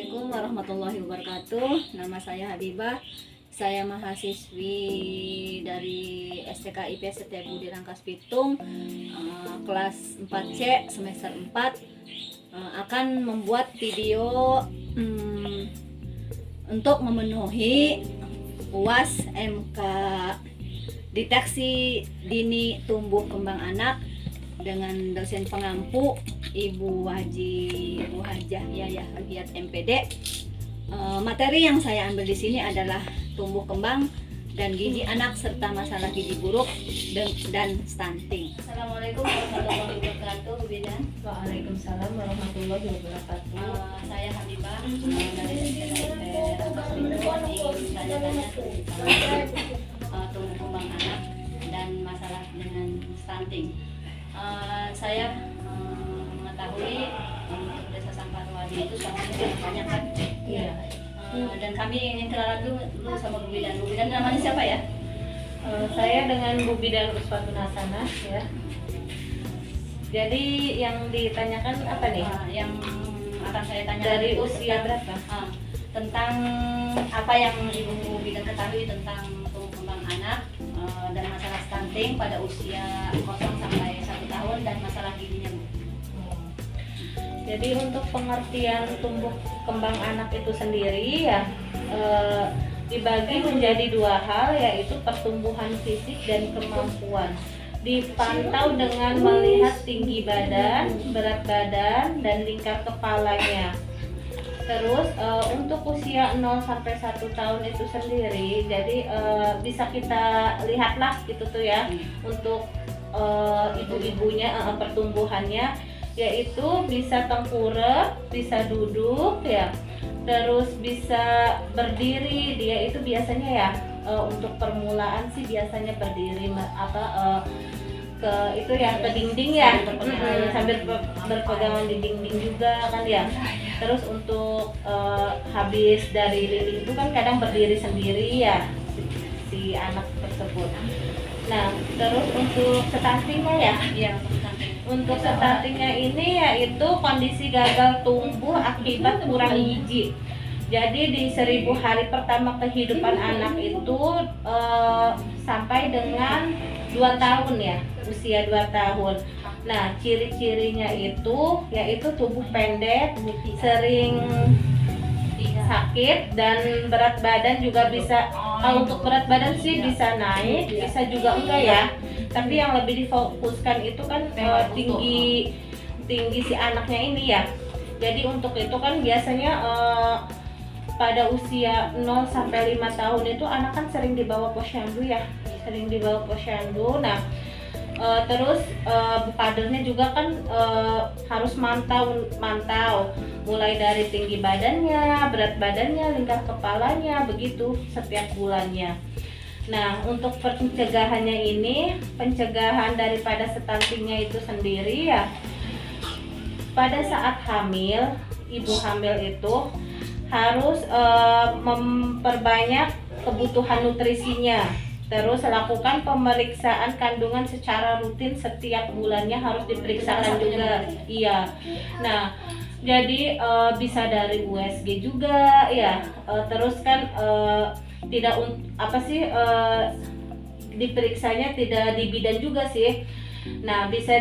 Assalamualaikum warahmatullahi wabarakatuh. Nama saya Habibah. Saya mahasiswi dari STK IP Setiabudi Rangkas Bitung, kelas 4C semester 4, akan membuat video untuk memenuhi UAS MK deteksi dini tumbuh kembang anak dengan dosen pengampu Ibu Hajah Yayah Ruhiat MPD. Materi yang saya ambil di sini adalah tumbuh kembang dan gizi anak serta masalah gizi buruk dan stunting. Assalamualaikum warahmatullahi wabarakatuh, Bu Bidan. Waalaikumsalam warahmatullahi wabarakatuh. Saya Habibah dari STK Rangkas Bitung, ingin tanya-tanya tentang tumbuh kembang anak dan masalah dengan stunting. Saya mengetahui untuk Desa Sampurwadi itu suaminya banyak kan? Iya. Dan kami ingin kenalan dulu sama Bu Bidan. Bu Bidan namanya siapa ya? Saya dengan Bu Bidan Uswatun Hasanah ya. Jadi yang ditanyakan apa nih? Yang akan saya tanya Dari usia berapa? Tentang apa yang Ibu Bidan ketahui tentang tumbuh kembang anak dan masalah stunting pada usia 0 sampai 1 tahun dan masalah gizinya, Bu. Jadi untuk pengertian tumbuh kembang anak itu sendiri ya dibagi menjadi dua hal, yaitu pertumbuhan fisik dan kemampuan. Dipantau dengan melihat tinggi badan, berat badan, dan lingkar kepalanya. Terus untuk usia 0 sampai 1 tahun itu sendiri, jadi bisa kita lihatlah gitu tuh ya, untuk ibu-ibunya pertumbuhannya, yaitu bisa tengkurap, bisa duduk ya, terus bisa berdiri. Dia itu biasanya ya untuk permulaan sih biasanya berdiri ke itu ya, ke dinding ya, sambil berpegangan di dinding juga kan ya. Terus untuk habis dari dinding itu kan kadang berdiri sendiri ya si anak tersebut. Nah, terus untuk stuntingnya ya, untuk stuntingnya ini yaitu kondisi gagal tumbuh akibat kurang gizi. Jadi di 1000 hari pertama kehidupan anak itu sampai dengan 2 tahun ya, usia 2 tahun. Nah, ciri-cirinya itu yaitu tubuh pendek, sering sakit, dan berat badan juga bisa, untuk berat badan sih bisa naik, bisa juga enggak ya. Tapi yang lebih difokuskan itu kan tinggi si anaknya ini ya. Jadi untuk itu kan biasanya pada usia 0 sampai 5 tahun itu anak kan sering dibawa posyandu ya, sering dibawa posyandu. Nah, terus Bu Kadernya juga kan harus mantau mulai dari tinggi badannya, berat badannya, lingkar kepalanya, begitu setiap bulannya. Nah, untuk pencegahannya ini, pencegahan daripada stuntingnya itu sendiri ya, pada saat hamil, ibu hamil itu harus memperbanyak kebutuhan nutrisinya. Terus lakukan pemeriksaan kandungan secara rutin, setiap bulannya harus diperiksakan juga. Iya. Nah, jadi bisa dari USG juga ya. Terus kan tidak diperiksanya tidak di bidan juga sih. Nah, bisa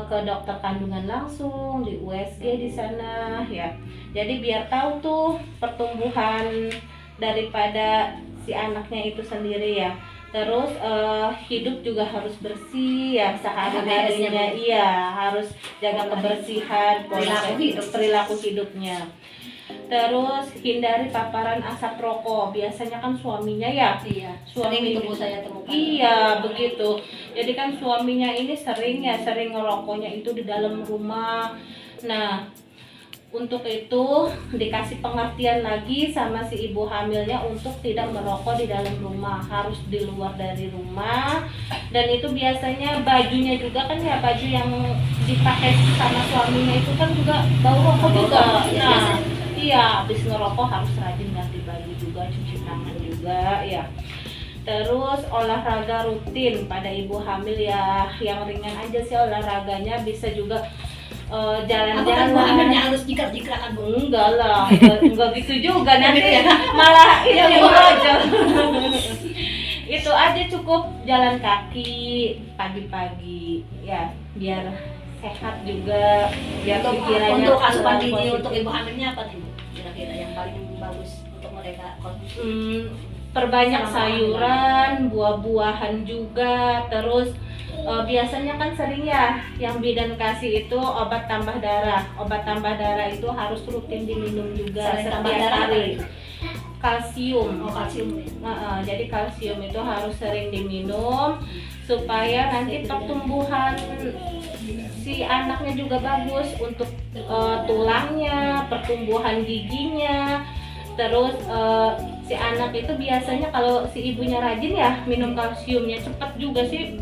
ke dokter kandungan langsung di USG di sana ya. Jadi biar tahu tuh pertumbuhan daripada si anaknya itu sendiri ya. Terus hidup juga harus bersih ya sehari-harinya. Iya, harus jaga kebersihan, perilaku hidupnya. Terus hindari paparan asap rokok. Biasanya kan suaminya ya. Iya. Suami Sering itu saya temukan. Iya, begitu. Jadi kan suaminya ini sering ngerokoknya itu di dalam rumah. Nah, untuk itu dikasih pengertian lagi sama si ibu hamilnya untuk tidak merokok di dalam rumah, harus di luar dari rumah. Dan itu biasanya bajunya juga kan ya, baju yang dipakai sama suaminya itu kan juga bau rokok juga. Nah, iya, habis ngerokok harus rajin ganti baju juga, cuci tangan juga ya. Terus olahraga rutin pada ibu hamil ya, yang ringan aja sih olahraganya, bisa juga Apa kan jalan-jalan. hamilnya harus jikrak-jikrakan Bu? Enggak lah, enggak gitu juga nanti malah itu yang aja. Itu aja cukup jalan kaki pagi-pagi ya, biar sehat juga, biar pikirannya Untuk asupan selalu gizi positif. untuk ibu hamilnya apa nih Bu? Kira-kira yang paling bagus untuk mereka konsumsi? Perbanyak Sama sayuran, buah-buahan juga, terus biasanya kan sering ya yang bidan kasih itu obat tambah darah. Obat tambah darah itu harus rutin diminum juga Selain tambah setiap darah apa hari. itu? Kalsium. Oh, kalsium ya. Jadi kalsium itu harus sering diminum supaya nanti pertumbuhan si anaknya juga bagus untuk tulangnya, pertumbuhan giginya. Terus si anak itu biasanya kalau si ibunya rajin ya minum kalsiumnya cepat juga sih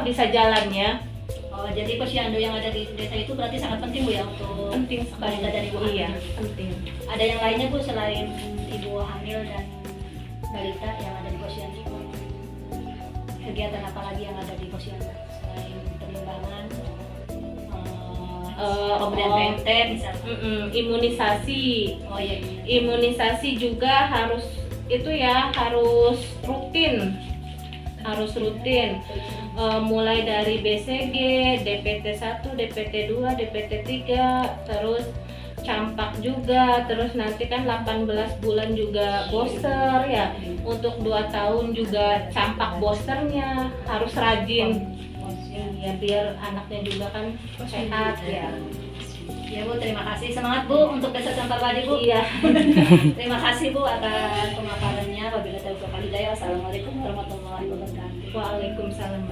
bisa jalannya. Oh, jadi posyandu yang ada di desa itu berarti sangat penting Bu ya untuk Penting sekali. balita dan ibu hamil. Iya, penting. Ada yang lainnya Bu selain ibu hamil dan balita yang ada di posyandu? Kegiatan apa lagi yang ada di posyandu selain penimbangan, pemberian PMT misalnya? Imunisasi. Oh iya. Imunisasi juga harus itu ya, harus rutin. Harus rutin. Mulai dari BCG, DPT 1, DPT 2, DPT 3, terus campak juga, terus nanti kan 18 bulan juga booster ya. Untuk 2 tahun juga campak boosternya harus rajin. Ya biar anaknya juga kan sehat ya. Ya Bu, terima kasih. Semangat Bu untuk Desa Samparbadi Bu. Iya. Terima kasih Bu atas pemaparannya. Wabillahi taufiq wal hidayah. Wassalamualaikum warahmatullahi wabarakatuh. Waalaikumsalam.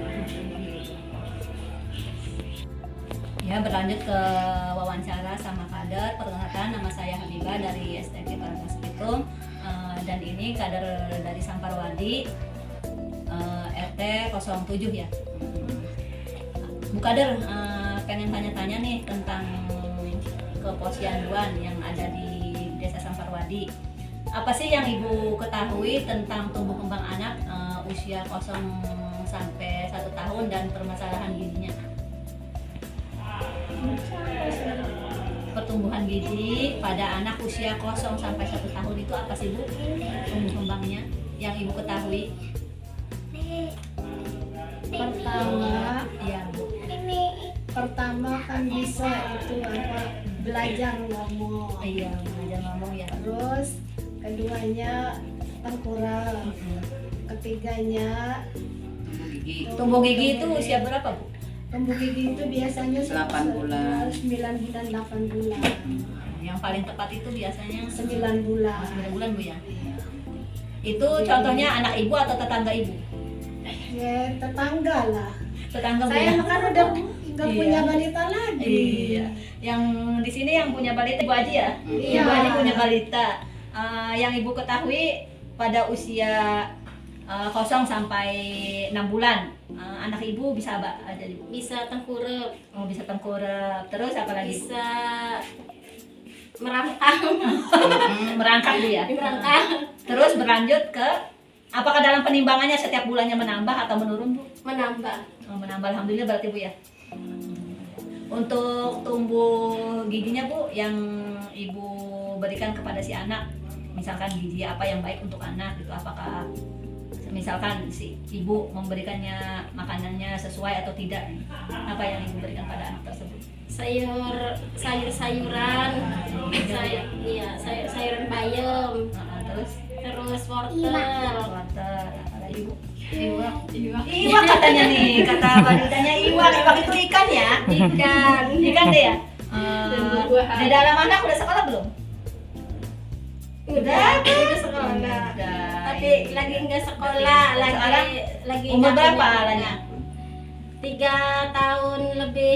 Ya, berlanjut ke wawancara sama kader. Perkenalkan, nama saya Habibah dari STK Paragas Pitung. Dan ini kader dari Samparwadi, RT 07 ya. Bu Kader, pengen tanya-tanya nih tentang keposyanduan yang ada di Desa Samparwadi. Apa sih yang Ibu ketahui tentang tumbuh kembang anak usia 0 sampai 1 tahun dan permasalahan gizinya? Pertumbuhan gizi pada anak usia 0 sampai 1 tahun itu apa sih Bu? Tumbuh kembangnya yang Ibu ketahui? Pertama kan bisa itu belajar ngomong. Iya, belajar ngomong ya. Terus keduanya tengkurap. Ketiganya Tumbuh gigi itu usia berapa Bu? tumbuh gigi itu biasanya 8 bulan. 9 bulan 8 bulan. Yang paling tepat itu biasanya 9 bulan. 9 bulan Bu ya. Itu contohnya anak Ibu atau tetangga Ibu? Ya tetangga lah. Tetangga Bu Saya ya? kan udah nggak Iya. punya balita lagi. Iya. Yang di sini yang punya balita Ibu Aji ya? Iya. Ibu Aji punya balita. Yang Ibu ketahui pada usia 0 sampai 6 bulan, anak Ibu bisa apa aja Ibu? Bisa tengkurap, Oh, bisa tengkurap. Terus apa lagi Bu? bisa merangkak, Merangkak Bu ya? merangkak, Terus berlanjut ke apakah dalam penimbangannya setiap bulannya menambah atau menurun Bu? menambah. Oh, menambah, alhamdulillah berarti Bu ya. Untuk tumbuh giginya Bu yang Ibu berikan kepada si anak, misalkan gizi apa yang baik untuk anak itu, apakah misalkan si Ibu memberikannya makanannya sesuai atau tidak, apa yang Ibu berikan pada anak tersebut? Sayuran, sayuran bayam, Terus terus wortel, water, apa lagi Bu? Iwak katanya nih, kata wanitanya iwak itu ikan ya? Ikan deh ya? Di dalam anak udah sekolah belum? udah sekolah, Udah. tapi lagi nggak sekolah, Sekarang lagi umur nggak berapa punya Alanya? 3 tahun lebih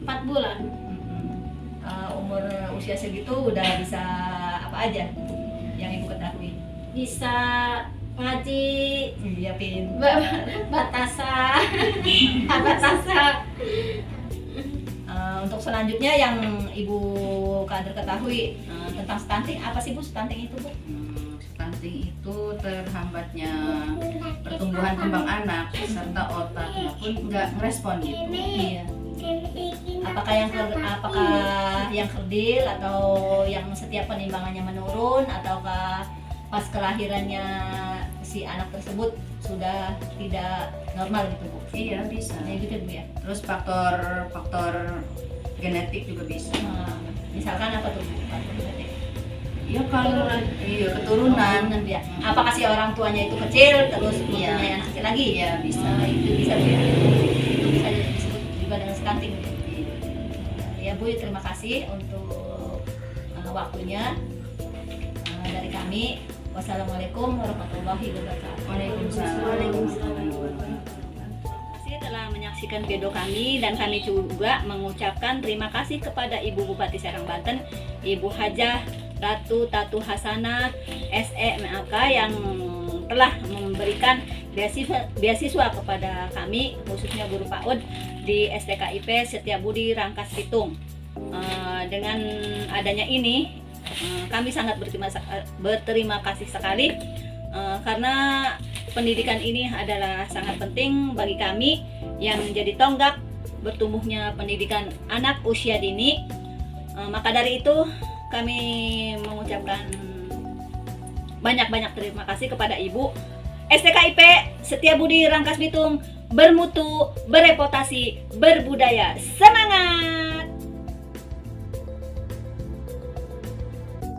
4 bulan. Umur usia segitu udah bisa apa aja yang Ibu ketahui? Bisa ngaji, Iya Pin. batasa, batasa. Untuk selanjutnya yang Ibu kader ketahui tentang stunting, apa sih Bu stunting itu Bu? Stunting itu terhambatnya pertumbuhan kembang anak serta otaknya pun nggak merespon gitu. Iya. apakah yang kerdil atau yang setiap penimbangannya menurun, ataukah pas kelahirannya si anak tersebut sudah tidak normal gitu Bu? Iya bisa. Ya gitu Bu ya. Terus faktor genetik juga bisa. Misalkan apa tuh Bu? Faktor genetik? Iya kalau keturunan. Ya. Apakah si orang tuanya itu kecil terus Iya. punya anak kecil lagi? Iya bisa. Itu bisa Bu ya. Itu bisa disebut juga dengan stunting. Ya Bu, terima kasih untuk waktunya dari kami. Wassalamualaikum warahmatullahi wabarakatuh. Waalaikumsalam. Terima kasih telah menyaksikan video kami, dan kami juga mengucapkan terima kasih kepada Ibu Bupati Serang Banten, Ibu Hajah Ratu Tatu Hasanah SE.MAK yang telah memberikan beasiswa kepada kami, khususnya guru PAUD di STKIP Setiabudi Rangkas Bitung. Dengan adanya ini kami sangat berterima kasih sekali karena pendidikan ini adalah sangat penting bagi kami yang menjadi tonggak bertumbuhnya pendidikan anak usia dini. Maka dari itu kami mengucapkan banyak-banyak terima kasih kepada Ibu. STKIP Setiabudi Rangkas Bitung bermutu, bereputasi, berbudaya. Semangat!